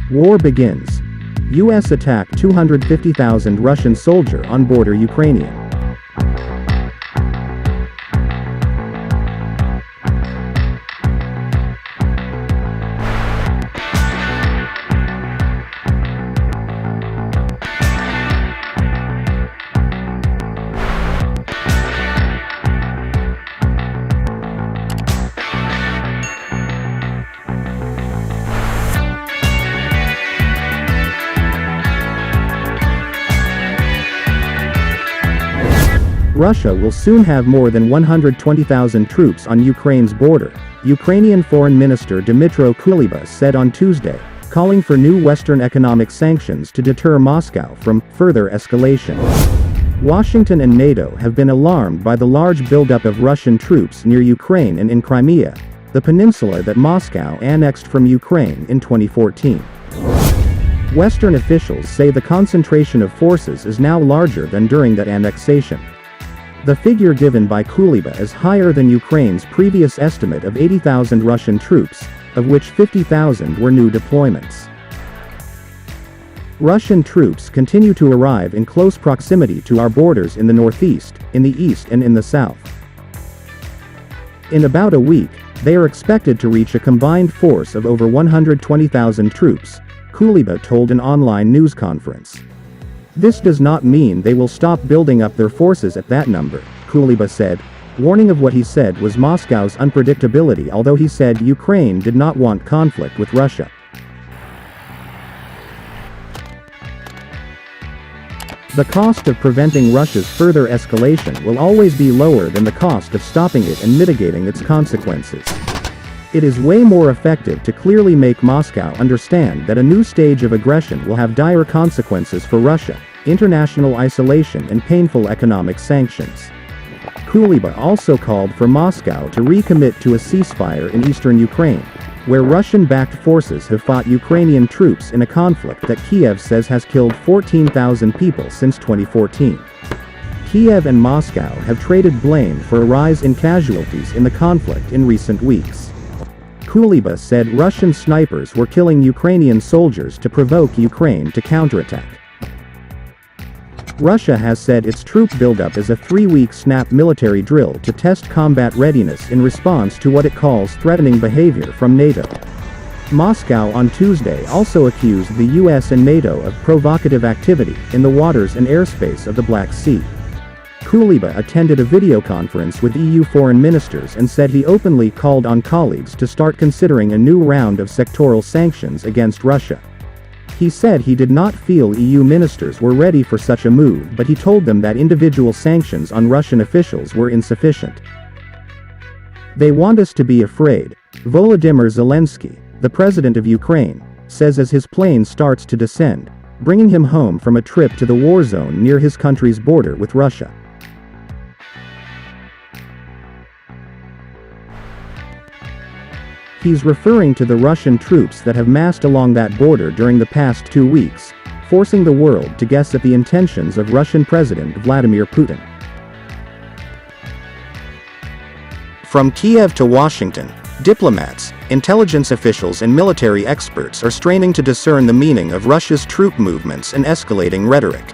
War begins. U.S. attack 250,000 Russian soldier on border Ukrainian. Russia will soon have more than 120,000 troops on Ukraine's border, Ukrainian Foreign Minister Dmytro Kuleba said on Tuesday, calling for new Western economic sanctions to deter Moscow from further escalation. Washington and NATO have been alarmed by the large buildup of Russian troops near Ukraine and in Crimea, the peninsula that Moscow annexed from Ukraine in 2014. Western officials say the concentration of forces is now larger than during that annexation. The figure given by Kuleba is higher than Ukraine's previous estimate of 80,000 Russian troops, of which 50,000 were new deployments. Russian troops continue to arrive in close proximity to our borders in the northeast, in the east and in the south. In about a week, they are expected to reach a combined force of over 120,000 troops, Kuleba told an online news conference. This does not mean they will stop building up their forces at that number, Kuleba said, warning of what he said was Moscow's unpredictability, although he said Ukraine did not want conflict with Russia. The cost of preventing Russia's further escalation will always be lower than the cost of stopping it and mitigating its consequences. It is way more effective to clearly make Moscow understand that a new stage of aggression will have dire consequences for Russia, international isolation and painful economic sanctions. Kuleba also called for Moscow to recommit to a ceasefire in eastern Ukraine, where Russian-backed forces have fought Ukrainian troops in a conflict that Kiev says has killed 14,000 people since 2014. Kiev and Moscow have traded blame for a rise in casualties in the conflict in recent weeks. Kuleba said Russian snipers were killing Ukrainian soldiers to provoke Ukraine to counterattack. Russia has said its troop buildup is a 3-week snap military drill to test combat readiness in response to what it calls threatening behavior from NATO. Moscow on Tuesday also accused the US and NATO of provocative activity in the waters and airspace of the Black Sea. Kuleba attended a video conference with EU foreign ministers and said he openly called on colleagues to start considering a new round of sectoral sanctions against Russia. He said he did not feel EU ministers were ready for such a move, but he told them that individual sanctions on Russian officials were insufficient. They want us to be afraid, Volodymyr Zelensky, the president of Ukraine, says as his plane starts to descend, bringing him home from a trip to the war zone near his country's border with Russia. He's referring to the Russian troops that have massed along that border during the past 2 weeks, forcing the world to guess at the intentions of Russian President Vladimir Putin. From Kiev to Washington, diplomats, intelligence officials and military experts are straining to discern the meaning of Russia's troop movements and escalating rhetoric.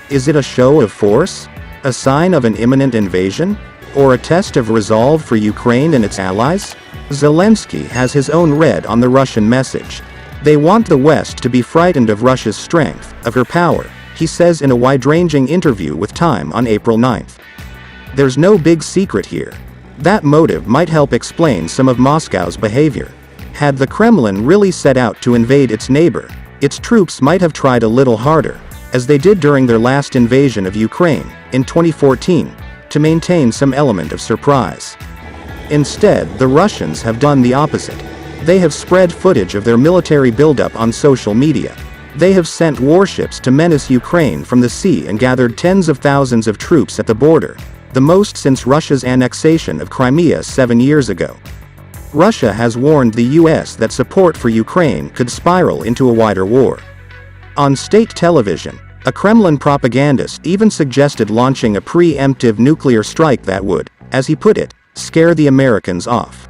Is it a show of force? A sign of an imminent invasion? Or a test of resolve for Ukraine and its allies? Zelensky has his own read on the Russian message. They want the West to be frightened of Russia's strength, of her power, he says in a wide-ranging interview with Time on April 9. There's no big secret here. That motive might help explain some of Moscow's behavior. Had the Kremlin really set out to invade its neighbor, its troops might have tried a little harder, as they did during their last invasion of Ukraine, in 2014, to maintain some element of surprise. Instead, the Russians have done the opposite. They have spread footage of their military buildup on social media. They have sent warships to menace Ukraine from the sea and gathered tens of thousands of troops at the border, the most since Russia's annexation of Crimea 7 years ago. Russia has warned the US that support for Ukraine could spiral into a wider war. On state television, a Kremlin propagandist even suggested launching a preemptive nuclear strike that would, as he put it, scare the Americans off.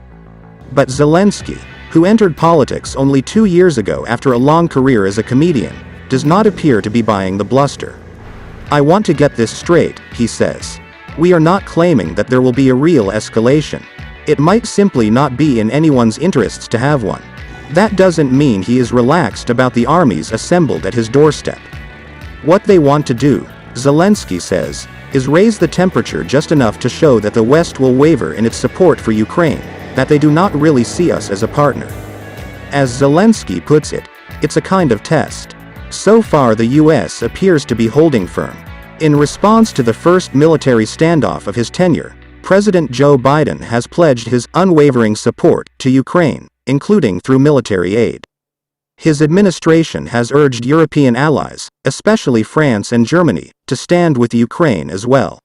But Zelensky, who entered politics only 2 years ago after a long career as a comedian, does not appear to be buying the bluster. "I want to get this straight," he says. "We are not claiming that there will be a real escalation. It might simply not be in anyone's interests to have one. That doesn't mean he is relaxed about the armies assembled at his doorstep. What they want to do," Zelensky says, "is raise the temperature just enough to show that the West will waver in its support for Ukraine, that they do not really see us as a partner." As Zelensky puts it, it's a kind of test. So far the US appears to be holding firm. In response to the first military standoff of his tenure, President Joe Biden has pledged his unwavering support to Ukraine, including through military aid. His administration has urged European allies, especially France and Germany, to stand with Ukraine as well.